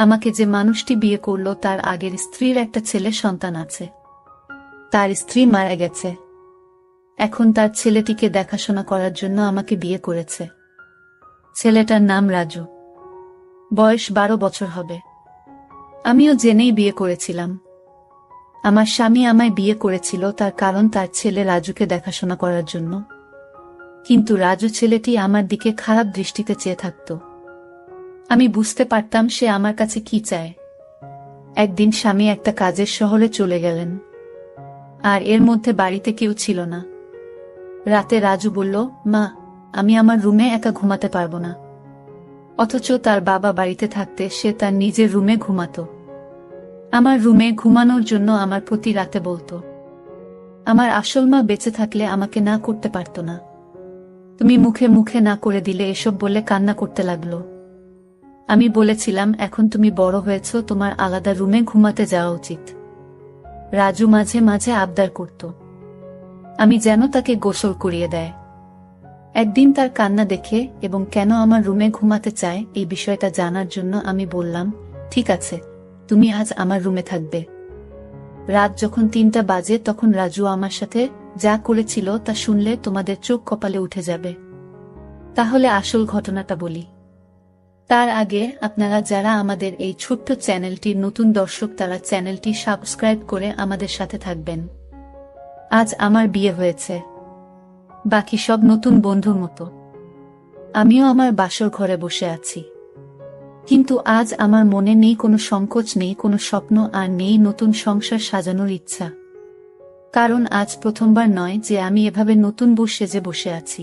আমাকে যে মানুষটি বিয়ে করলো তার আগের স্ত্রীর একটা ছেলে সন্তান আছে। তার স্ত্রী মারা গেছে। এখন তার ছেলেটিকে দেখাশোনা করার জন্য আমাকে বিয়ে করেছে। ছেলেটার নাম রাজু। বয়স 12 বছর হবে। আমিও জেনেই বিয়ে করেছিলাম। আমার স্বামী আমায় বিয়ে করেছিল তার কারণ তার ছেলে রাজুকে দেখাশোনা করার জন্য। কিন্তু রাজু ছেলেটি আমার দিকে খারাপ দৃষ্টিতে চেয়ে থাকত। আমি বুঝতে পারতাম সে আমার কাছে কি চায়। একদিন স্বামী একটা কাজের শহরে চলে গেলেন, আর এর মধ্যে বাড়িতে কেউ ছিল না। রাতে রাজু বলল, মা, আমি আমার রুমে একা ঘুমাতে পারবো না। অথচ তার বাবা বাড়িতে থাকতে সে তার নিজের রুমে ঘুমাতো। আমার রুমে ঘুমানোর জন্য আমার প্রতি রাতে বলতো। আমার আসল মা বেঁচে থাকলে আমাকে না করতে পারত না। তুমি মুখে মুখে না করে দিলে এসব বলে কান্না করতে লাগলো। আমি বলেছিলাম, এখন তুমি বড় হয়েছ, তোমার আলাদা রুমে ঘুমাতে যাওয়া উচিত। রাজু মাঝে মাঝে আবদার করত আমি যেন তাকে গোসল করিয়ে দেয়। একদিন তার কান্না দেখে এবং কেন আমার রুমে ঘুমাতে চায় এই বিষয়টা জানার জন্য আমি বললাম, ঠিক আছে, তুমি আজ আমার রুমে থাকবে। রাত যখন 3টা বাজে তখন রাজু আমার সাথে যা করেছিল তা শুনলে তোমাদের চোখ কপালে উঠে যাবে। তাহলে আসল ঘটনাটা বলি। তার আগে আপনারা যারা আমাদের এই ছোট্ট চ্যানেলটির নতুন দর্শক তারা চ্যানেলটি সাবস্ক্রাইব করে আমাদের সাথে থাকবেন। আজ আমার বিয়ে হয়েছে, বাকি সব নতুন বন্ধুর মতো। আমিও আমার বাসর ঘরে বসে আছি, কিন্তু আজ আমার মনে নেই কোনো সংকোচ, নেই কোনো স্বপ্ন, আর নেই নতুন সংসার সাজানোর ইচ্ছা। কারণ আজ প্রথমবার নয় যে আমি এভাবে নতুন বউ সেজে বসে আছি।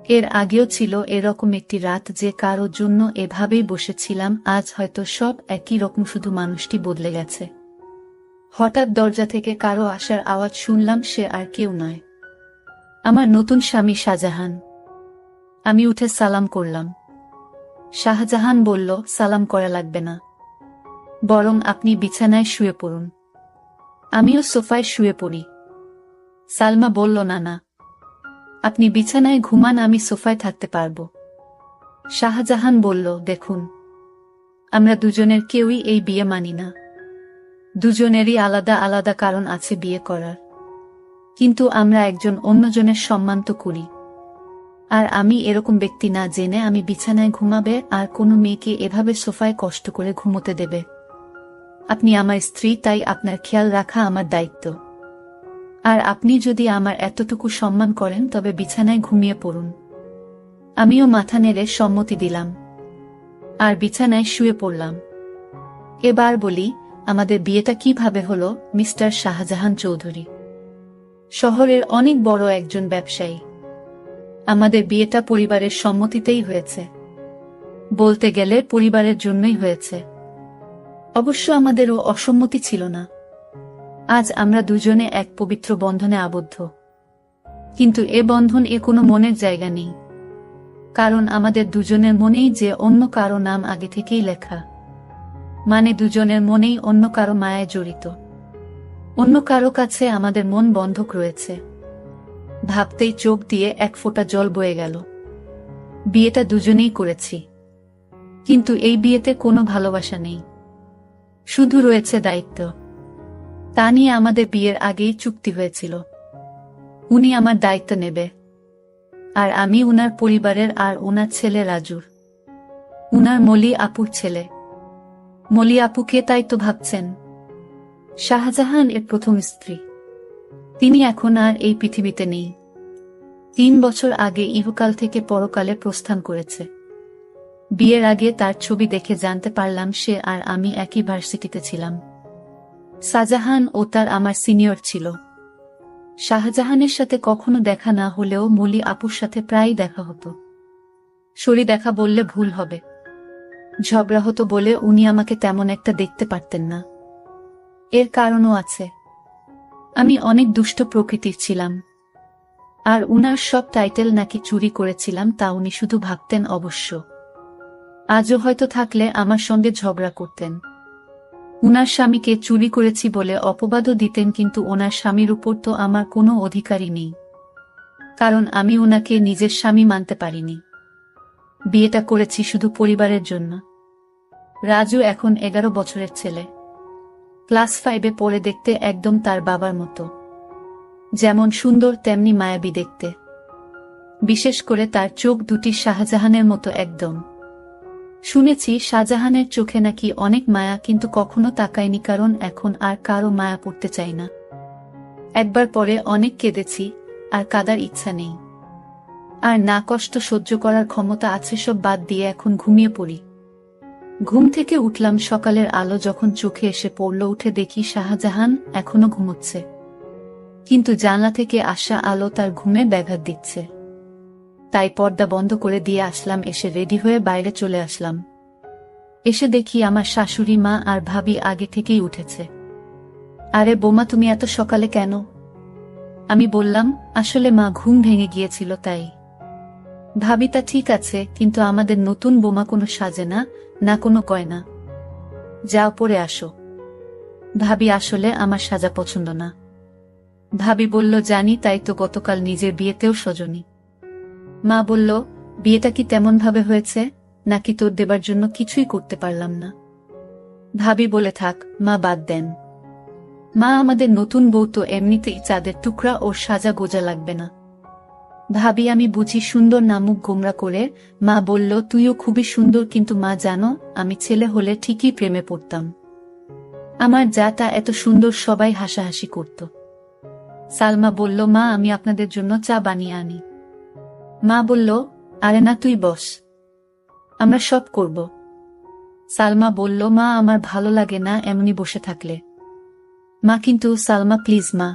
এর আগেও ছিল এরকম একটি রাত যে কারোর জন্য এভাবেই বসেছিলাম। আজ হয়তো সব একই রকম, শুধু মানুষটি বদলে গেছে। হঠাৎ দরজা থেকে কারো আসার আওয়াজ শুনলাম। সে আর কেউ নয়, আমার নতুন স্বামী শাহজাহান। আমি উঠে সালাম করলাম। শাহজাহান বলল, সালাম করা লাগবে না, বরং আপনি বিছানায় শুয়ে পড়ুন। আমিও সোফায় শুয়ে পড়ি। সালমা বলল, না না, আপনি বিছানায় ঘুমান, আমি সোফায় থাকতে পারবো। শাহজাহান বলল, দেখুন, আমরা দুজনের কেউই এই বিয়ে মানি না। দুজনেরই আলাদা আলাদা কারণ আছে বিয়ে করার, কিন্তু আমরা একজন অন্যজনের সম্মান তো করি। আর আমি এরকম ব্যক্তি না জেনে আমি বিছানায় ঘুমাবে আর কোনো মেয়েকে এভাবে সোফায় কষ্ট করে ঘুমোতে দেবে। আপনি আমার স্ত্রী, তাই আপনার খেয়াল রাখা আমার দায়িত্ব। আর আপনি যদি আমার এতটুকু সম্মান করেন তবে বিছানায় ঘুমিয়ে পড়ুন। আমিও মাথা নেড়ে সম্মতি দিলাম আর বিছানায় শুয়ে পড়লাম। এবার বলি, আমাদের বিয়েটা কিভাবে হলো। মিস্টার শাহজাহান চৌধুরী শহরের অনেক বড় একজন ব্যবসায়ী। আমাদের বিয়েটা পরিবারের সম্মতিতেই হয়েছে। বলতে গেলে পরিবারের জন্যই হয়েছে। অবশ্য আমাদেরও অসম্মতি ছিল না। আজ আমরা দুজনে এক পবিত্র বন্ধনে আবদ্ধ, কিন্তু এ বন্ধন কোনো মনের জায়গা নেই। কারণ আমাদের দুজনের মনেই যে অন্য কারো নাম আগে থেকেই লেখা, মানে দুজনের মনেই অন্য কারো মায়ায় জড়িত। অন্য কারো কাছে আমাদের মন বন্ধক রয়েছে। ভাবতেই চোখ দিয়ে এক ফোঁটা জল বয়ে গেল। বিয়েটা দুজনেই করেছি, কিন্তু এই বিয়েতে কোনো ভালোবাসা নেই, শুধু রয়েছে দায়িত্ব। তা নিয়ে আমাদের বিয়ের আগেই চুক্তি হয়েছিল, উনি আমার দায়িত্ব নেবে, আর আমি উনার পরিবারের আর উনার ছেলে রাজুর, উনার মলি আপুর ছেলে। মলি আপুকে তাই তো ভাবছেন? শাহজাহান এর প্রথম স্ত্রী। তিনি এখন আর এই পৃথিবীতে নেই। 3 বছর আগে ইহকাল থেকে পরকালে প্রস্থান করেছে। বিয়ের আগে তার ছবি দেখে জানতে পারলাম সে আর আমি একই ভার্সিটিতে ছিলাম। শাহজাহান ও তার আমার সিনিয়র ছিল। শাহজাহানের সাথে কখনো দেখা না হলেও মলি আপুর সাথে প্রায়ই দেখা হতো। সরি দেখা বললে ভুল হবে, ঝগড়া হতো বলে উনি আমাকে তেমন একটা দেখতে পারতেন না। এর কারণও আছে, আমি অনেক দুষ্ট প্রকৃতির ছিলাম, আর উনার সব টাইটেল নাকি চুরি করেছিলাম তা উনি শুধু ভাবতেন। অবশ্য আজও হয়তো থাকলে আমার সঙ্গে ঝগড়া করতেন। উনার স্বামীকে চুরি করেছি বলে অপবাদও দিতেন, কিন্তু ওনার স্বামীর উপর তো আমার কোনো অধিকারই নেই, কারণ আমি উনাকে নিজের স্বামী মানতে পারিনি। বিয়েটা করেছি শুধু পরিবারের জন্য। রাজু এখন 11 বছরের ছেলে। ক্লাস 5-এ পড়ে, দেখতে একদম তার বাবার মতো। যেমন সুন্দর তেমনি মায়াবী দেখতে। বিশেষ করে তার চোখ দুটি শাহজাহানের মতো একদম। শুনেছি শাহজাহানের চোখে নাকি অনেক মায়া, কিন্তু কখনো তাকায়নি, কারণ এখন আর কারো মায়া পড়তে চাই না। একবার পরে অনেক কেঁদেছি, আর কাঁদার ইচ্ছা নেই। আর না কষ্ট সহ্য করার ক্ষমতা আছে, সব বাদ দিয়ে এখন ঘুমিয়ে পড়ি। ঘুম থেকে উঠলাম, সকালের আলো যখন চোখে এসে পড়ল, উঠে দেখি শাহজাহান এখনো ঘুমোচ্ছে, কিন্তু জানলা থেকে আসা আলো তার ঘুমে ব্যাঘাত দিচ্ছে। তাই পর্দা বন্ধ করে দিয়ে আসলাম। এসে রেডি হয়ে বাইরে চলে আসলাম। এসে দেখি আমার শাশুড়ি মা আর ভাবি আগে থেকেই উঠেছে। আরে বোমা, তুমি এত সকালে কেন? আমি বললাম, আসলে মা ঘুম ভেঙে গিয়েছিল তাই। ভাবি, তা ঠিক আছে, কিন্তু আমাদের নতুন বোমা কোনো সাজে না, না কোনো গয়না। যাও পরে আসো। ভাবি, আসলে আমার সাজা পছন্দ না। ভাবি বলল, জানি, তাই তো গতকাল নিজের বিয়েতেও সজনি। মা বলল, বিয়েটা কি তেমন ভাবে হয়েছে, নাকি তোর দেবার জন্য কিছুই করতে পারলাম না? ভাবি বলে, থাক মা, বাদ দেন। মা, আমাদের নতুন বউ তো এমনিতেই চাঁদের টুকরা, ওর সাজা গোজা লাগবে না। ভাবি, আমি বুঝি সুন্দর না, মুখ গোমরা করে মা বলল, তুইও খুবই সুন্দর, কিন্তু মা জানো, আমি ছেলে হলে ঠিকই প্রেমে পড়তাম। আমার যাটা এত সুন্দর, সবাই হাসাহাসি করত। সালমা বলল, মা আমি আপনাদের জন্য চা বানিয়ে আনি। মা বলল, আরে না, তুই বস, আমরা সব করব। সালমা বলল, মা আমার ভালো লাগে না এমনি বসে থাকলে। মা, কিন্তু সালমা প্লিজ মা।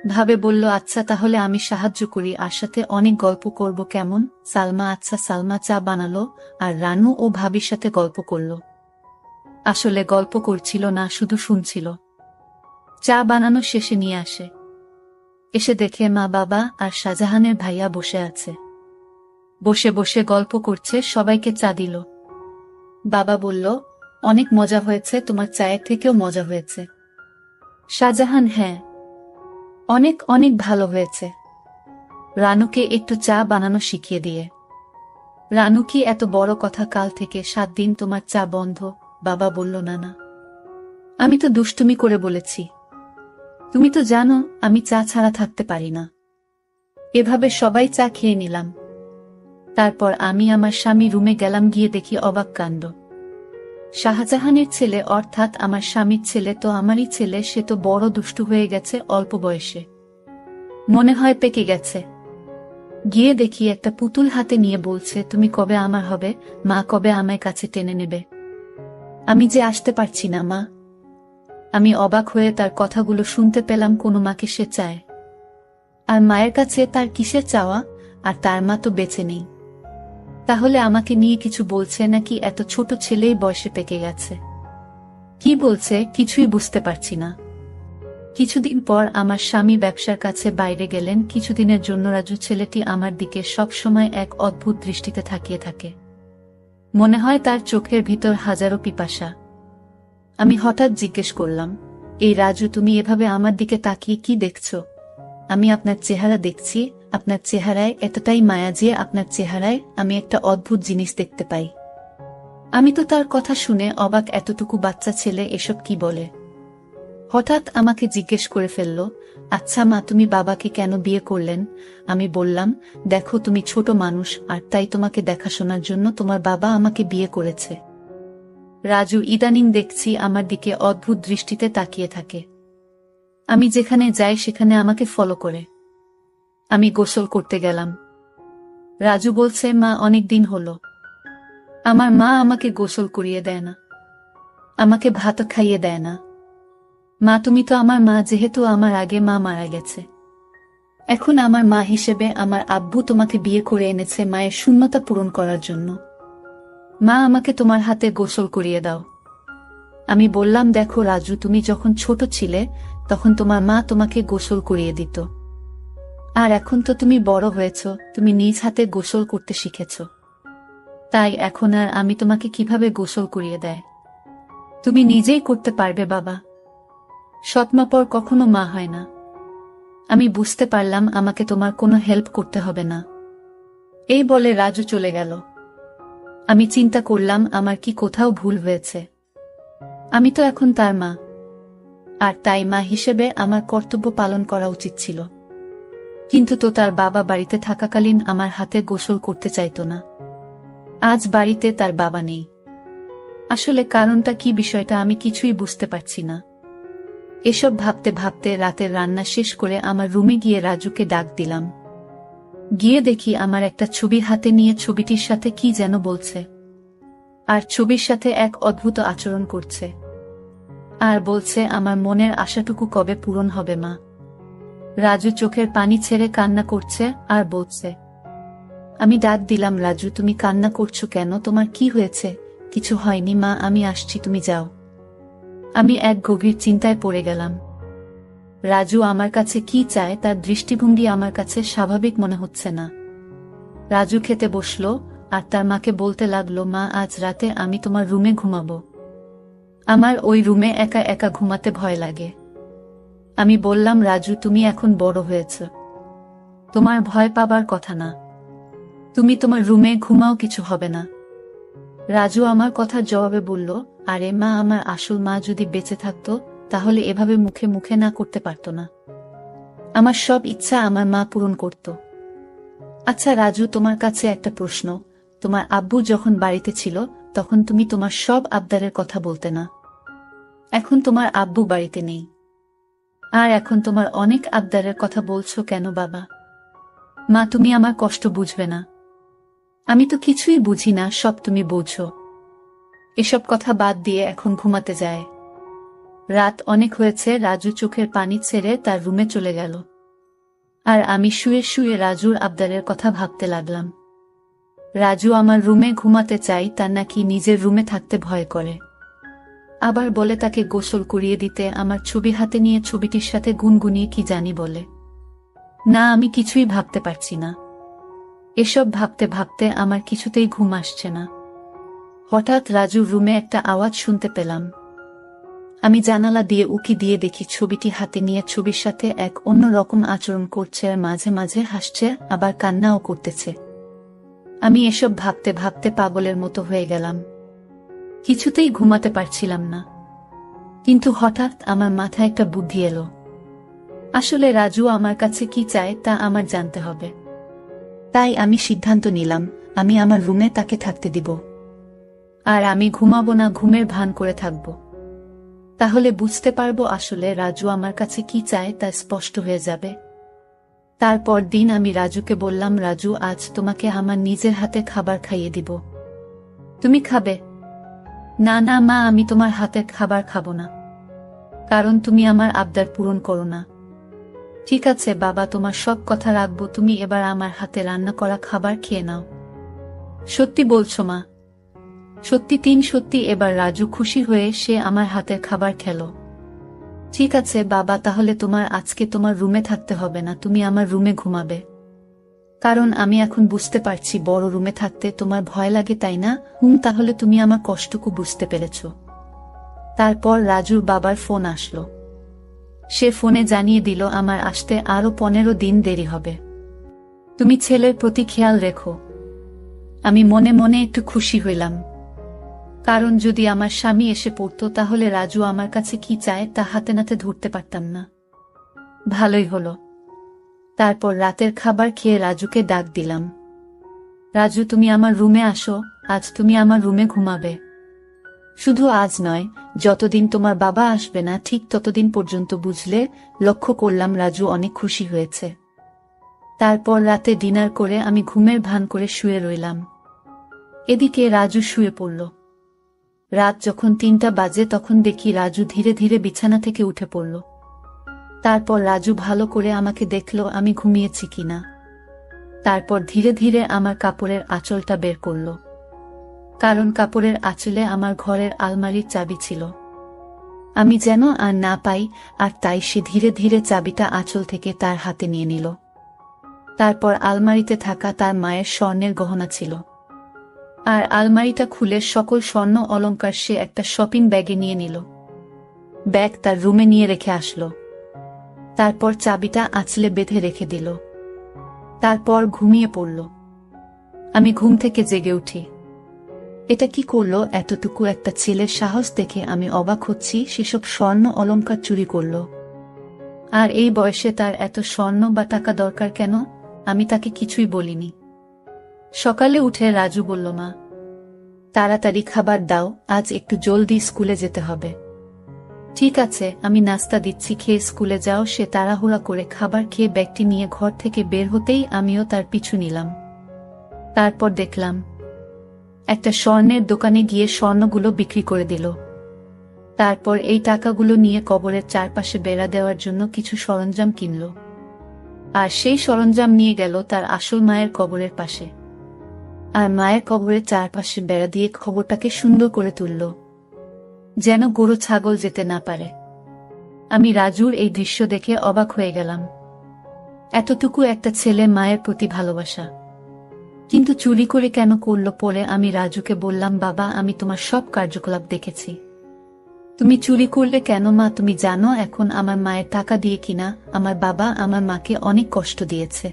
ভাবে বলল, আচ্ছা তাহলে আমি সাহায্য করি, আর সাথে অনেক গল্প করব, কেমন? সালমা, আচ্ছা। সালমা চা বানালো, আর রানু ও ভাবির সাথে গল্প করল। আসলে গল্প করছিল না, শুধু শুনছিল। চা বানানো শেষে নিয়ে আসে। এসে দেখে মা, বাবা আর শাহজাহানের ভাইয়া বসে আছে। বসে বসে গল্প করছে, সবাইকে চা দিল। বাবা বলল, অনেক মজা হয়েছে, তোমার চায়ের থেকেও মজা হয়েছে। শাহজাহান, হ্যাঁ, অনেক অনেক ভালো হয়েছে। রানুকে একটু চা বানানো শিখিয়ে দিয়ে। রানু, কি এত বড় কথা, কাল থেকে 7 দিন তোমার চা বন্ধ? বাবা বলল, না না, আমি তো দুষ্টুমি করে বলেছি। তুমি তো জানো আমি চা ছাড়া থাকতে পারি না। এভাবে সবাই চা খেয়ে নিলাম। তারপর আমি আমার স্বামী রুমে গেলাম, গিয়ে দেখি অবাক কাণ্ড। শাহজাহানের ছেলে, অর্থাৎ আমার স্বামীর ছেলে তো আমারই ছেলে, সে তো বড় দুষ্টু হয়ে গেছে অল্প বয়সে। মনে হয় পেকে গেছে। গিয়ে দেখি একটা পুতুল হাতে নিয়ে বলছে, তুমি কবে আমার হবে মা, কবে আমায় কাছে টেনে নেবে? আমি যে আসতে পারছি না মা। আমি অবাক হয়ে তার কথাগুলো শুনতে পেলাম, কোনো মাকে সে চায়, আর মায়ের কাছে তার কিসের চাওয়া? আর তার মা তো বেঁচে নেই। তাহলে আমাকে নিয়ে কিছু বলছে নাকি? এত ছোট ছেলেই বয়সে পেকে গেছে। কি বলছে কিছুই বুঝতে পারছি না। কিছুদিন পর আমার স্বামী ব্যবসার কাছে বাইরে গেলেন। কিছুদিনের জন্য রাজু ছেলেটি আমার দিকে সব সময় এক অদ্ভুত দৃষ্টিতে তাকিয়ে থাকে। মনে হয় তার চোখের ভিতর হাজারো পিপাসা। আমি হঠাৎ জিজ্ঞেস করলাম, এই রাজু, তুমি এভাবে আমার দিকে তাকিয়ে কি দেখছো? আমি আপনার চেহারা দেখছি, আপনার চেহারায় এতটাই মায়া যে আপনার চেহারায় আমি একটা অদ্ভুত জিনিস দেখতে পাই। আমি তো তার কথা শুনে অবাক, এতটুকু বাচ্চা ছেলে এসব কি বলে? হঠাৎ আমাকে জিজ্ঞেস করে ফেলল, আচ্ছা মা, তুমি বাবাকে কেন বিয়ে করলেন? আমি বললাম, দেখো তুমি ছোট মানুষ, আর তাই তোমাকে দেখাশোনার জন্য তোমার বাবা আমাকে বিয়ে করেছে। রাজু ইদানিং দেখছি আমার দিকে অদ্ভুত দৃষ্টিতে তাকিয়ে থাকে। আমি যেখানে যাই সেখানে আমাকে ফলো করে। আমি গোসল করতে গেলাম। রাজু বলছে, মা অনেক দিন হলো আমার মা আমাকে গোসল করিয়ে দেয় না, আমাকে ভাত খাইয়ে দেয় না। মা, তুমি তো আমার মা, যেহেতু আমার আগে মা মারা গেছে। এখন আমার মা হিসেবে আমার আব্বু তোমাকে বিয়ে করে এনেছে মায়ের শূন্যতা পূরণ করার জন্য। মা, আমাকে তোমার হাতে গোসল করিয়ে দাও। আমি বললাম, দেখো রাজু, তুমি যখন ছোট ছিলে তখন তোমার মা তোমাকে গোসল করিয়ে দিত, আর এখন তো তুমি বড় হয়েছ, তুমি নিজ হাতে গোসল করতে শিখেছ। তাই এখন আর আমি তোমাকে কিভাবে গোসল করিয়ে দেয়? তুমি নিজেই করতে পারবে বাবা। সৎমা পর কখনো মা হয় না। আমি বুঝতে পারলাম আমাকে তোমার কোনো হেল্প করতে হবে না। এই বলে রাজু চলে গেল। আমি চিন্তা করলাম আমার কি কোথাও ভুল হয়েছে। আমি তো এখন তার মা, আর তাই মা হিসেবে আমার কর্তব্য পালন করা উচিত ছিল। কিন্তু তো তার বাবা বাড়িতে থাকাকালীন আমার হাতে গোসল করতে চাইতো না। আজ বাড়িতে তার বাবা নেই। আসলে কারণটা কি, বিষয়টা আমি কিছুই বুঝতে পারছি না। এসব ভাবতে ভাবতে রাতের রান্না শেষ করে আমার রুমে গিয়ে রাজুকে ডাক দিলাম। গিয়ে দেখি আমার একটা ছবি হাতে নিয়ে ছবিটির সাথে কি যেন বলছে, আর ছবির সাথে এক অদ্ভুত আচরণ করছে, আর বলছে আমার মনের আশাটুকু কবে পূরণ হবে মা। রাজু চোখের পানি ছেড়ে কান্না করছে আর বলছে। আমি ডাক দিলাম, রাজু তুমি কান্না করছো কেন, তোমার কি হয়েছে? কিছু হয়নি মা, আমি আসছি, তুমি যাও। আমি এক গভীর চিন্তায় পড়ে গেলাম। রাজু আমার কাছে কি চায় তার দৃষ্টিভঙ্গি আমার কাছে স্বাভাবিক মনে হচ্ছে না। রাজু খেতে বসলো আর তার মাকে বলতে লাগলো, মা আজ রাতে আমি তোমার রুমে ঘুমাবো। আমার ওই রুমে একা একা ঘুমাতে ভয় লাগে। আমি বললাম, রাজু তুমি এখন বড় হয়েছ, তোমার ভয় পাবার কথা না, তুমি তোমার রুমে ঘুমাও, কিছু হবে না। রাজু আমার কথা জবাবে বলল, আরে মা, আমার আসল মা যদি বেঁচে থাকতো তাহলে এভাবে মুখে মুখে না করতে পারতো না। আমার সব ইচ্ছা আমার মা পূরণ করত। আচ্ছা রাজু, তোমার কাছে একটা প্রশ্ন, তোমার আব্বু যখন বাড়িতে ছিল তখন তুমি তোমার সব আবদারের কথা বলতে না। এখন তোমার আব্বু বাড়িতে নেই, আর এখন তোমার অনেক আবদারের কথা বলছো কেন বাবা? মা তুমি আমার কষ্ট বুঝবে না? আমি তো কিছুই বুঝি না, সব তুমি বোঝো। এসব কথা বাদ দিয়ে এখন ঘুমাতে যায়। রাত অনেক হয়েছে। রাজু চোখের পানি ছেড়ে তার রুমে চলে গেল, আর আমি শুয়ে শুয়ে রাজুর আবদারের কথা ভাবতে লাগলাম। রাজু আমার রুমে ঘুমাতে চাই, তার নাকি নিজের রুমে থাকতে ভয় করে। আবার বলে তাকে গোসল করিয়ে দিতে, আমার ছবি হাতে নিয়ে ছবিটির সাথে গুনগুনিয়ে কি জানি বলে। না, আমি কিছুই ভাবতে পারছি না। এসব ভাবতে ভাবতে আমার কিছুতেই ঘুম আসছে না। হঠাৎ রাজুর রুমে একটা আওয়াজ শুনতে পেলাম। আমি জানালা দিয়ে উকি দিয়ে দেখি ছবিটি হাতে নিয়ে ছবির সাথে এক অন্য রকম আচরণ করছে, আর মাঝে মাঝে হাসছে, আবার কান্নাও করতেছে। আমি এসব ভাবতে ভাবতে পাগলের মতো হয়ে গেলাম, কিছুতেই ঘুমাতে পারছিলাম না। কিন্তু হঠাৎ আমার মাথায় একটা বুদ্ধি এলো। আসলে রাজু আমার কাছে কি চায় তা আমার জানতে হবে। তাই আমি সিদ্ধান্ত নিলাম, আমি আমার রুমে তাকে থাকতে দিব, আর আমি ঘুমাবো না, ঘুমের ভান করে থাকব। তাহলে বুঝতে পারবো আসলে রাজু আমার কাছে কি চায়, তা স্পষ্ট হয়ে যাবে। তারপর দিন আমি রাজুকে বললাম, রাজু আজ তোমাকে আমার নিজের হাতে খাবার খাইয়ে দিব, তুমি খাবে? না না মা, আমি তোমার হাতের খাবার খাবো না, কারণ তুমি আমার আবদার পূরণ করো না। ঠিক আছে বাবা, তোমার সব কথা রাখবো, তুমি এবার আমার হাতে রান্না করা খাবার খেয়ে নাও। সত্যি বলছো মা? সত্যি, সত্যি। এবার রাজু খুশি হয়ে সে আমার হাতের খাবার খেলো। ঠিক আছে বাবা, তাহলে তোমার আজকে তোমার রুমে থাকতে হবে না, তুমি আমার রুমে ঘুমাবে। কারণ আমি এখন বুঝতে পারছি বড় রুমে থাকতে তোমার ভয় লাগে, তাই না? তাহলে তুমি আমার কষ্টটুকু বুঝতে পেরেছ। তারপর রাজুর বাবার ফোন আসলো। সে ফোনে জানিয়ে দিল আমার আসতে আরো 15 দিন দেরি হবে। তুমি ছেলের প্রতি খেয়াল রেখো। আমি মনে মনে একটু খুশি হইলাম, কারণ যদি আমার স্বামী এসে পড়তো তাহলে রাজু আমার কাছে কি চায় তা হাতে নাতে ধরতে পারতাম না। ভালোই হলো। তারপর রাতের খাবার খেয়ে রাজুকে ডাক দিলাম, রাজু তুমি আমার রুমে আসো, আজ তুমি আমার রুমে ঘুমাবে। শুধু আজ নয়, যতদিন তোমার বাবা আসবে না ঠিক ততদিন পর্যন্ত, বুঝলে? লক্ষ্য করলাম রাজু অনেক খুশি হয়েছে। তারপর রাতে ডিনার করে আমি ঘুমের ভান করে শুয়ে রইলাম। এদিকে রাজু শুয়ে পড়ল। রাত যখন 3টা বাজে তখন দেখি রাজু ধীরে ধীরে বিছানা থেকে উঠে পড়ল। তারপর রাজু ভালো করে আমাকে দেখল আমি ঘুমিয়েছি কিনা। তারপর ধীরে ধীরে আমার কাপড়ের আঁচলটা বের করল, কারণ কাপড়ের আঁচলে আমার ঘরের আলমারির চাবি ছিল। আমি যেন আর না পাই, আর তাই সে ধীরে ধীরে চাবিটা আঁচল থেকে তার হাতে নিয়ে নিল। তারপর আলমারিতে থাকা তার মায়ের স্বর্ণের গহনা ছিল, আর আলমারিটা খুলে সকল স্বর্ণ অলংকার সে একটা শপিং ব্যাগে নিয়ে নিল। ব্যাগ তার রুমে নিয়ে রেখে আসলো। তারপর চাবিটা আঁচলে বেঁধে রেখে দিল। তারপর ঘুমিয়ে পড়ল। আমি ঘুম থেকে জেগে উঠি। এটা কি করলো? এতটুকু একটা ছেলের সাহস দেখে আমি অবাক হচ্ছি। সেসব স্বর্ণ অলংকার চুরি করলো, আর এই বয়সে তার এত স্বর্ণ বা টাকা দরকার কেন? আমি তাকে কিছুই বলিনি। সকালে উঠে রাজু বলল, মা, তাড়াতাড়ি খাবার দাও, আজ একটু জলদি স্কুলে যেতে হবে। ঠিক আছে, আমি নাস্তা দিচ্ছি, খেয়ে স্কুলে যাও। সে তাড়াহুড়া করে খাবার খেয়ে ব্যাগটি নিয়ে ঘর থেকে বের হতেই আমিও তার পিছু নিলাম। তারপর দেখলাম একটা স্বর্ণের দোকানে গিয়ে স্বর্ণগুলো বিক্রি করে দিল। তারপর এই টাকাগুলো নিয়ে কবরের চারপাশে বেড়া দেওয়ার জন্য কিছু সরঞ্জাম কিনল, আর সেই সরঞ্জাম নিয়ে গেল তার আসল মায়ের কবরের পাশে। আর মায়ের কবরের চারপাশে বেড়া দিয়ে খবরটাকে সুন্দর করে তুলল, যেন গরু ছাগল যেতে না পারে। আমি রাজুর এই দৃশ্য দেখে অবাক হয়ে গেলাম। এতটুকু একটা ছেলে, মায়ের প্রতি ভালোবাসা, কিন্তু চুরি করে কেন করল? পরে আমি রাজুকে বললাম, বাবা, আমি তোমার সব কার্যকলাপ দেখেছি, তুমি চুরি করলে কেন? মা, তুমি জানো এখন আমার মায়ের টাকা দিয়ে কিনা আমার বাবা আমার মাকে অনেক কষ্ট দিয়েছে,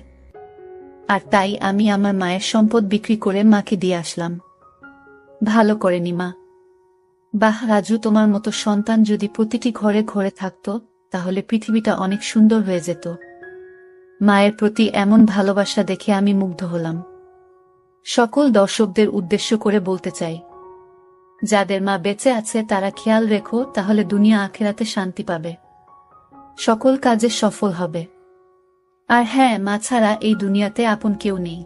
আর তাই আমি আমার মায়ের সম্পদ বিক্রি করে মাকে দিয়ে আসলাম। ভালো করেনি মা। বাহ রাজু, তোমার মতো সন্তান যদি প্রতিটি ঘরে ঘরে থাকতো, তাহলে পৃথিবীটা অনেক সুন্দর হয়ে যেত। মায়ের প্রতি এমন ভালোবাসা দেখে আমি মুগ্ধ হলাম। সকল দর্শকদের উদ্দেশ্য করে বলতে চাই, যাদের মা বেঁচে আছে তারা খেয়াল রেখো, তাহলে দুনিয়া আখেরাতে শান্তি পাবে, সকল কাজে সফল হবে। আর হ্যাঁ, মা ছাড়া এই দুনিয়াতে আপন কেউ নেই।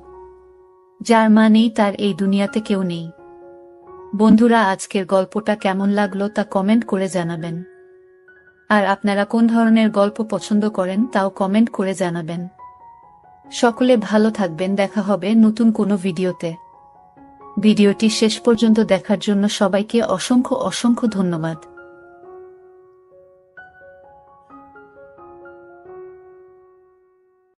যার মা নেই তার এই দুনিয়াতে কেউ নেই। বন্ধুরা, আজকের গল্পটা কেমন লাগলো তা কমেন্ট করে জানাবেন। আর আপনারা কোন ধরনের গল্প পছন্দ করেন তাও কমেন্ট করে জানাবেন। সকলে ভালো থাকবেন, দেখা হবে নতুন কোনো ভিডিওতে। ভিডিওটি শেষ পর্যন্ত দেখার জন্য সবাইকে অসংখ্য অসংখ্য ধন্যবাদ।